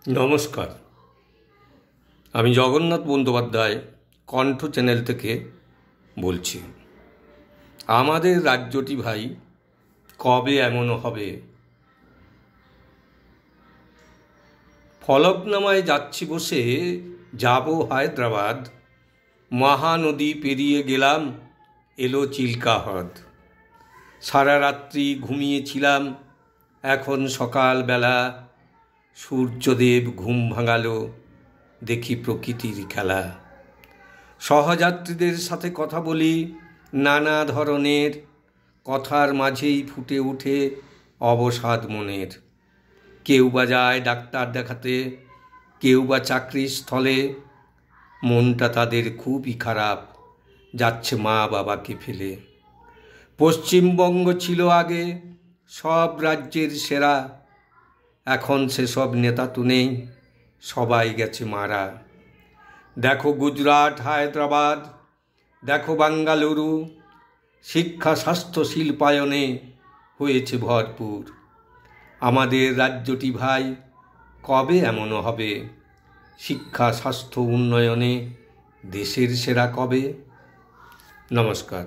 নমস্কার, আমি জগন্নাথ বন্দ্যোপাধ্যায় কণ্ঠ চ্যানেল থেকে বলছি। আমাদের রাজ্যটি ভাই কবে এমন হবে? ফলকনামায় যাচ্ছি বসে, যাব হায়দ্রাবাদ, মহানদী পেরিয়ে গেলাম, এলো চিল্কা হ্রদ। সারা রাত্রি ঘুমিয়েছিলাম, এখন সকালবেলা সূর্যদেব ঘুম ভাঙালো, দেখি প্রকৃতির খেলা। সহযাত্রীদের সাথে কথা বলি নানা ধরনের, কথার মাঝেই ফুটে ওঠে অবসাদ মনের। কেউ বা যায় ডাক্তার দেখাতে, কেউ বা চাকরির স্থলে, মনটা তাদের খুবই খারাপ, যাচ্ছে মা বাবাকে ফেলে। পশ্চিমবঙ্গ ছিল আগে সব রাজ্যের সেরা, এখন সেসব নেতা তো নেই, সবাই গেছে মারা। দেখো গুজরাট, হায়দ্রাবাদ, দেখো বেঙ্গালুরু, শিক্ষা স্বাস্থ্য শিল্পায়নে হয়েছে ভরপুর। আমাদের রাজ্যটি ভাই কবে এমন হবে? শিক্ষা স্বাস্থ্য উন্নয়নে দেশের সেরা কবে? নমস্কার।